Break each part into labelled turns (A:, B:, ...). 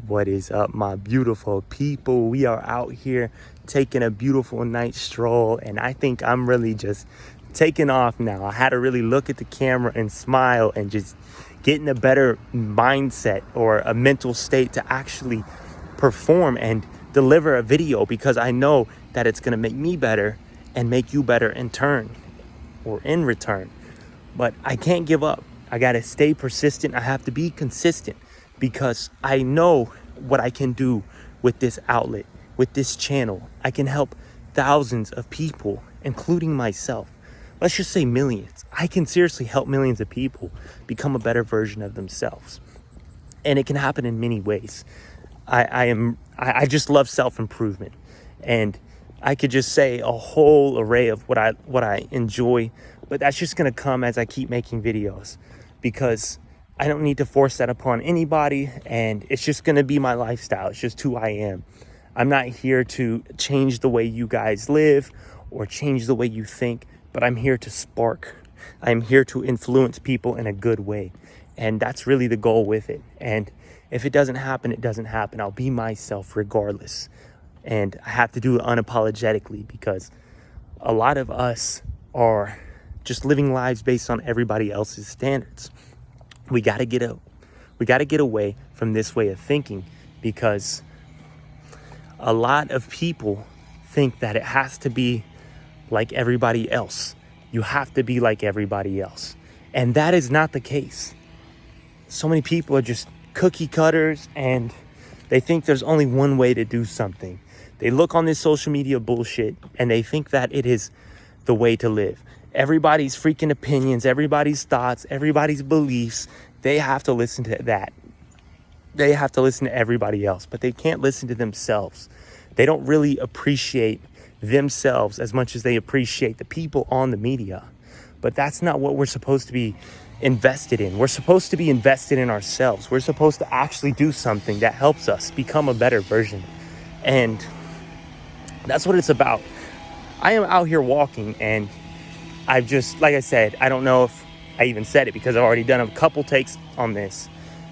A: What is up, my beautiful people? We are out here taking a beautiful night stroll, and I think I'm really just taking off now. I had to really look at the camera and smile and just get in a better mindset or a mental state to actually perform and deliver a video, because I know that it's going to make me better and make you better in turn or in return. But I can't give up. I got to stay persistent. I have to be consistent, because I know what I can do with this outlet, with this channel. I can help thousands of people, including myself. Let's just say millions. I can seriously help millions of people become a better version of themselves. And it can happen in many ways. I just love self-improvement. And I could just say a whole array of what I enjoy, but that's just gonna come as I keep making videos, because I don't need to force that upon anybody, and it's just gonna be my lifestyle. It's just who I am. I'm not here to change the way you guys live or change the way you think, but I'm here to spark. I'm here to influence people in a good way. And that's really the goal with it. And if it doesn't happen, it doesn't happen. I'll be myself regardless. And I have to do it unapologetically, because a lot of us are just living lives based on everybody else's standards. We got to get away from this way of thinking, because a lot of people think that it has to be like everybody else. You have to be like everybody else. And that is not the case. So many people are just cookie cutters, and they think there's only one way to do something. They look on this social media bullshit and they think that it is the way to live. Everybody's freaking opinions, everybody's thoughts, everybody's beliefs, they have to listen to that. They have to listen to everybody else, but they can't listen to themselves. They don't really appreciate themselves as much as they appreciate the people on the media. But that's not what we're supposed to be invested in. We're supposed to be invested in ourselves. We're supposed to actually do something that helps us become a better version. And that's what it's about. I am out here walking, and I've just, like I said, I don't know if I even said it, because I've already done a couple takes on this.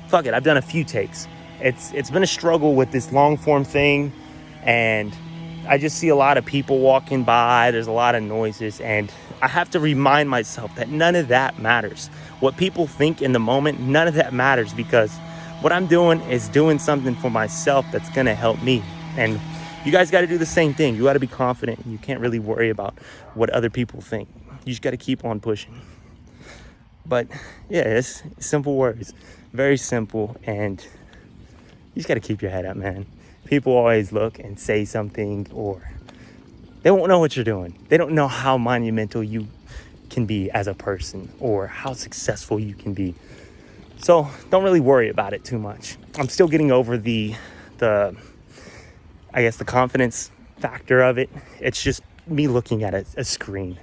A: Fuck it, I've done a few takes. It's been a struggle with this long form thing, and I just see a lot of people walking by. There's a lot of noises, and I have to remind myself that none of that matters. What people think in the moment, none of that matters, because what I'm doing is doing something for myself that's gonna help me. And you guys got to do the same thing. You got to be confident. You can't really worry about what other people think. You just got to keep on pushing. But yeah, it's simple words, very simple. And you just got to keep your head up, man. People always look and say something, or they won't know what you're doing. They don't know how monumental you can be as a person, or how successful you can be. So don't really worry about it too much. I'm still getting over the confidence factor of it. It's just me looking at a screen.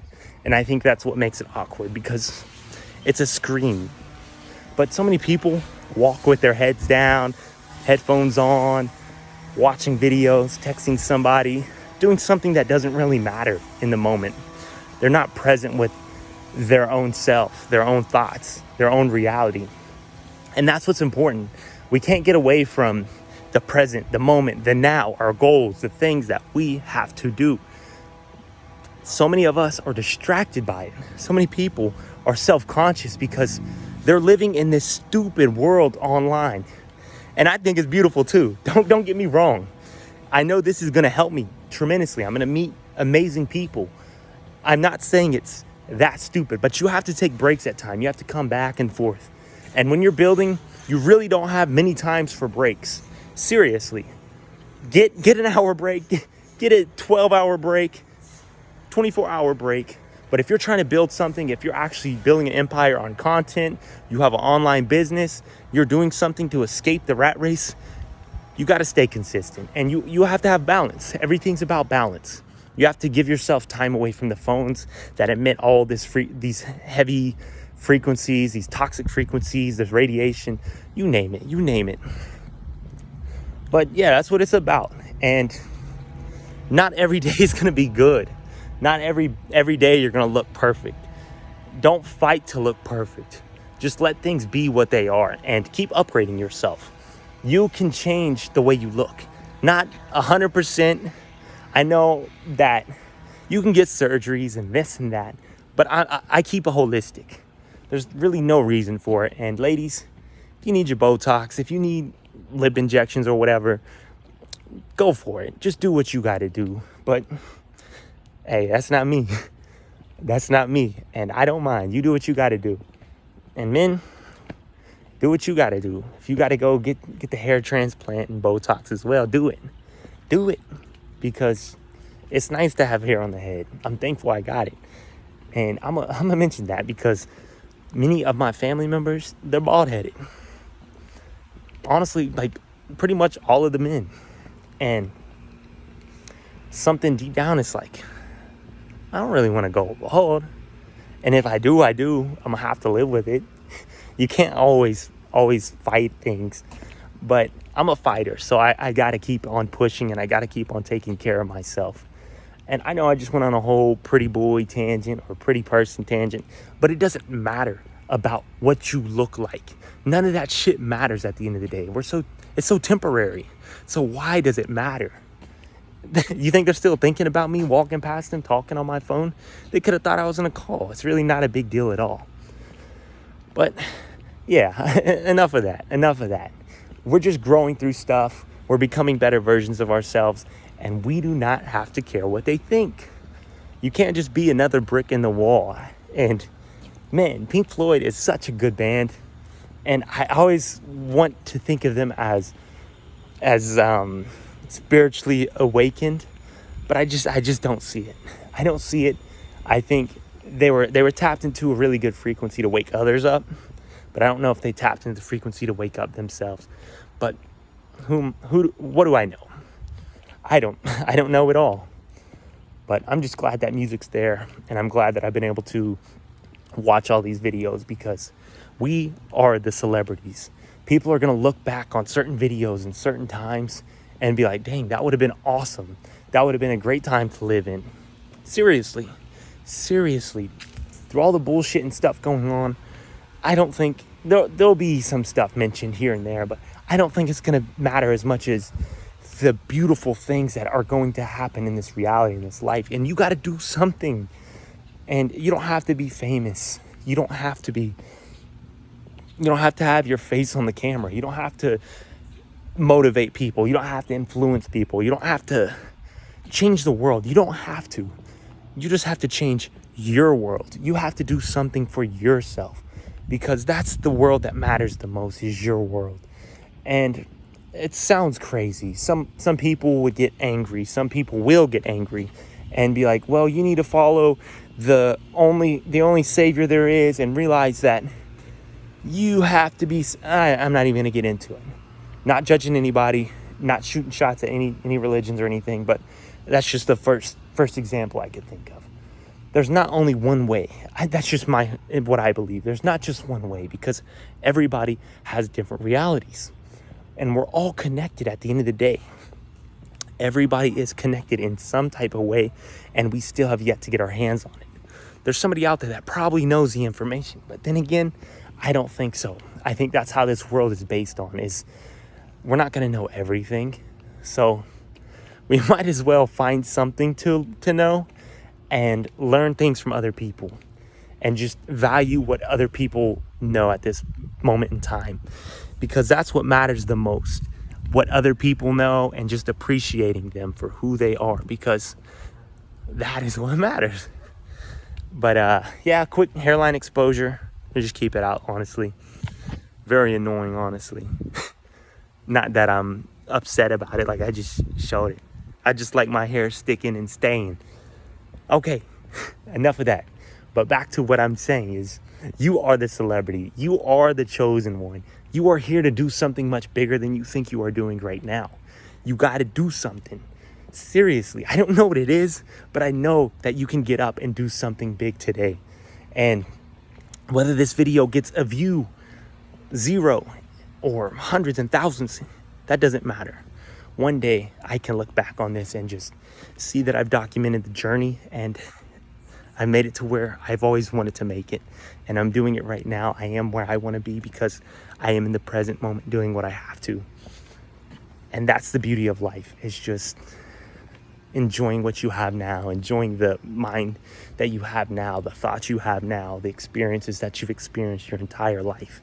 A: And I think that's what makes it awkward, because it's a screen. But so many people walk with their heads down, headphones on, watching videos, texting somebody, doing something that doesn't really matter in the moment. They're not present with their own self, their own thoughts, their own reality. And that's what's important. We can't get away from the present, the moment, the now, our goals, the things that we have to do. So many of us are distracted by it. So many people are self-conscious because they're living in this stupid world online. And I think it's beautiful too. Don't get me wrong. I know this is gonna help me tremendously. I'm gonna meet amazing people. I'm not saying it's that stupid, but you have to take breaks at times. You have to come back and forth. And when you're building, you really don't have many times for breaks. Seriously, get an hour break, get a 12-hour break, 24-hour break. But if you're trying to build something, if you're actually building an empire on content, you have an online business, you're doing something to escape the rat race, you got to stay consistent. And you have to have balance. Everything's about balance. You have to give yourself time away from the phones that emit all these heavy frequencies, these toxic frequencies, this radiation, you name it. But yeah, that's what it's about. And not every day is going to be good. Not every day you're going to look perfect. Don't fight to look perfect. Just let things be what they are and keep upgrading yourself. you can change the way you look. Not 100%. I know that you can get surgeries and this and that, but I keep it holistic. There's really no reason for it. And ladies, if you need your Botox, if you need lip injections or whatever, go for it. Just do what you got to do. But hey, that's not me. That's not me. And I don't mind. You do what you got to do. And men, do what you got to do. If you got to go get the hair transplant and Botox as well, do it. Do it. Because it's nice to have hair on the head. I'm thankful I got it. And I'm gonna mention that because many of my family members, they're bald-headed. Honestly, like pretty much all of the men. And something deep down is like, I don't really want to go bald. And if I do, I'm gonna have to live with it. You can't always fight things. But I'm a fighter, so I gotta keep on pushing and I gotta keep on taking care of myself. And I know I just went on a whole pretty boy tangent or pretty person tangent, but it doesn't matter about what you look like. None of that shit matters at the end of the day. It's so temporary. So why does it matter? You think they're still thinking about me walking past them, talking on my phone? They could have thought I was in a call. It's really not a big deal at all. But yeah, enough of that. We're just growing through stuff. We're becoming better versions of ourselves. And we do not have to care what they think. You can't just be another brick in the wall. And man, Pink Floyd is such a good band. And I always want to think of them as spiritually awakened. But I just don't see it. I don't see it. I think they were tapped into a really good frequency to wake others up. But I don't know if they tapped into the frequency to wake up themselves. But what do I know? I don't know it all. But I'm just glad that music's there. And I'm glad that I've been able to watch all these videos because we are the celebrities. People are going to look back on certain videos and certain times and be like, dang, that would have been awesome. That would have been a great time to live in. Seriously. Through all the bullshit and stuff going on, I don't think there'll be some stuff mentioned here and there, but I don't think it's going to matter as much as the beautiful things that are going to happen in this reality, in this life. And you got to do something. And you don't have to be famous. You don't have to have your face on the camera. You don't have to motivate people. You don't have to influence people. You don't have to change the world. You don't have to. You just have to change your world. You have to do something for yourself because that's the world that matters the most, is your world. And it sounds crazy. Some people would get angry. Some people will get angry and be like, well, you need to follow the only savior there is and realize that you have to be... I'm not even going to get into it. Not judging anybody, not shooting shots at any religions or anything, but that's just the first example I could think of. There's not only one way. That's just what I believe. There's not just one way because everybody has different realities. And we're all connected at the end of the day. Everybody is connected in some type of way, and we still have yet to get our hands on it. There's somebody out there that probably knows the information, but then again, I don't think so. I think that's how this world is based on, is we're not going to know everything. So we might as well find something to know and learn things from other people and just value what other people know at this moment in time. Because that's what matters the most, what other people know and just appreciating them for who they are, because that is what matters. But yeah, quick hairline exposure. I just keep it out, honestly. Very annoying, honestly. Not that I'm upset about it, like I just showed it. I just like my hair sticking and staying. Okay, enough of that. But back to what I'm saying is, you are the celebrity. You are the chosen one. You are here to do something much bigger than you think you are doing right now. You got to do something. Seriously, I don't know what it is, but I know that you can get up and do something big today. And whether this video gets a view, 0, or hundreds and thousands, that doesn't matter. One day I can look back on this and just see that I've documented the journey and I made it to where I've always wanted to make it. And I'm doing it right now. I am where I want to be because I am in the present moment doing what I have to. And that's the beauty of life, is just enjoying what you have now, enjoying the mind that you have now, the thoughts you have now, the experiences that you've experienced your entire life.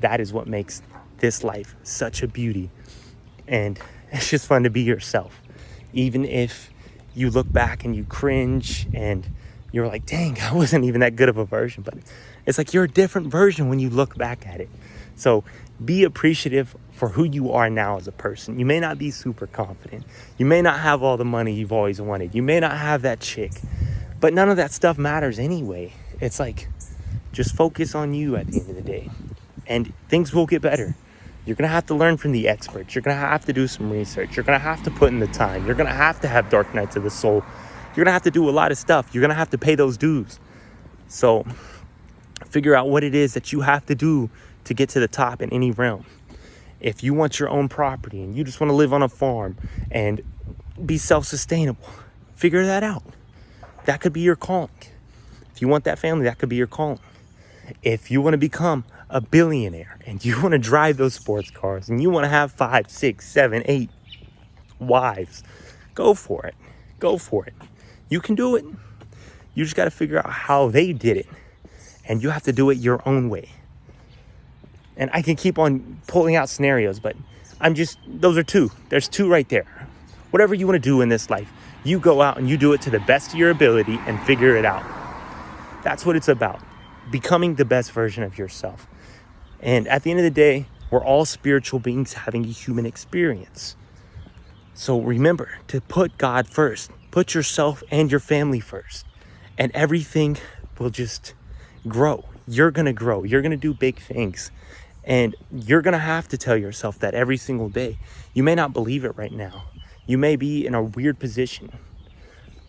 A: That is what makes this life such a beauty. And it's just fun to be yourself. Even if you look back and you cringe and you're like, dang, I wasn't even that good of a version. But it's like you're a different version when you look back at it. So be appreciative for who you are now as a person. You may not be super confident. You may not have all the money you've always wanted. You may not have that chick. But none of that stuff matters anyway. It's like, just focus on you at the end of the day. And things will get better. You're going to have to learn from the experts. You're going to have to do some research. You're going to have to put in the time. You're going to have dark nights of the soul. You're going to have to do a lot of stuff. You're going to have to pay those dues. So figure out what it is that you have to do to get to the top in any realm. If you want your own property and you just want to live on a farm and be self-sustainable, figure that out. That could be your calling. If you want that family, that could be your calling. If you want to become a billionaire and you want to drive those sports cars and you want to have 5, 6, 7, 8 wives, go for it. Go for it. You can do it. You just got to figure out how they did it. And you have to do it your own way. And I can keep on pulling out scenarios, but those are two. There's two right there. Whatever you want to do in this life, you go out and you do it to the best of your ability and figure it out. That's what it's about. Becoming the best version of yourself. And at the end of the day, we're all spiritual beings having a human experience. So remember to put God first. Put yourself and your family first. And everything will just grow. You're going to grow. You're going to do big things. And you're going to have to tell yourself that every single day. You may not believe it right now. You may be in a weird position.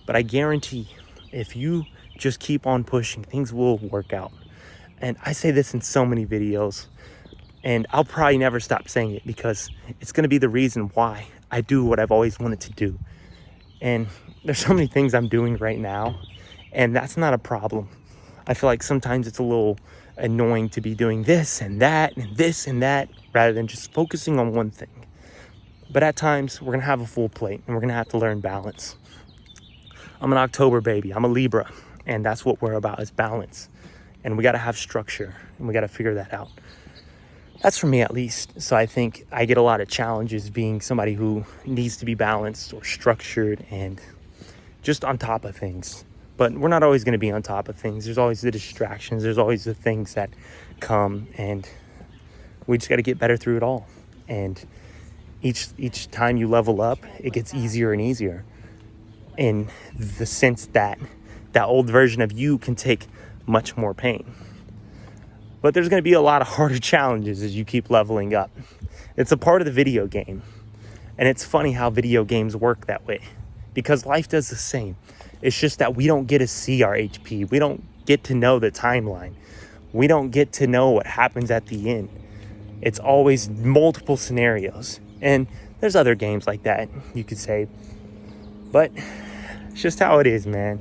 A: But I guarantee if you just keep on pushing, things will work out. And I say this in so many videos. And I'll probably never stop saying it because it's going to be the reason why I do what I've always wanted to do. And there's so many things I'm doing right now. And that's not a problem. I feel like sometimes it's a little annoying to be doing this and that and this and that rather than just focusing on one thing. But at times we're going to have a full plate and we're going to have to learn balance. I'm an October baby. I'm a Libra. And that's what we're about, is balance. And we got to have structure and we got to figure that out. That's for me at least. So I think I get a lot of challenges being somebody who needs to be balanced or structured and just on top of things. But we're not always going to be on top of things. There's always the distractions. There's always the things that come, and we just got to get better through it all. And each time you level up, it gets easier and easier, in the sense that that old version of you can take much more pain. But there's going to be a lot of harder challenges as you keep leveling up. It's a part of the video game. And it's funny how video games work that way, because life does the same. It's just that we don't get to see our HP. We don't get to know the timeline. We don't get to know what happens at the end. It's always multiple scenarios. And there's other games like that, you could say. But it's just how it is, man.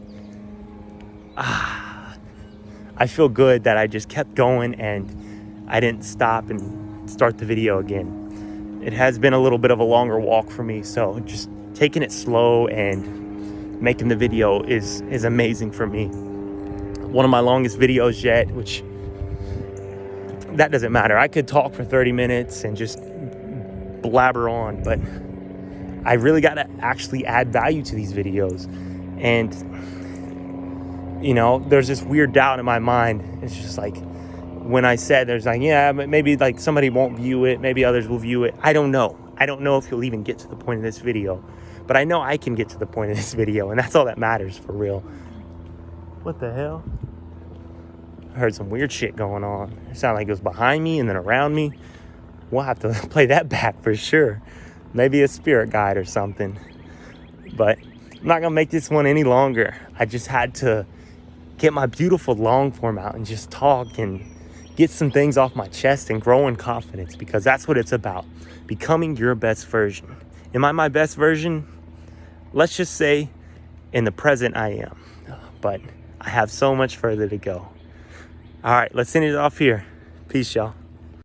A: I feel good that I just kept going and I didn't stop and start the video again. It has been a little bit of a longer walk for me, so just taking it slow and making the video is amazing for me. One of my longest videos yet, which that doesn't matter. I could talk for 30 minutes and just blabber on, but I really got to actually add value to these videos. And you know, there's this weird doubt in my mind. It's just like, when I said, there's like, yeah, maybe like somebody won't view it, maybe others will view it. I don't know if you'll even get to the point of this video, but I know I can get to the point of this video, and that's all that matters for real. What the hell? I heard some weird shit going on. It sounded like it was behind me and then around me. We'll have to play that back for sure. Maybe a spirit guide or something. But I'm not gonna make this one any longer. I just had to get my beautiful long form out and just talk and get some things off my chest and grow in confidence, because that's what it's about. Becoming your best version. Am I my best version? Let's just say in the present I am, but I have so much further to go. All right, let's end it off here. Peace, y'all.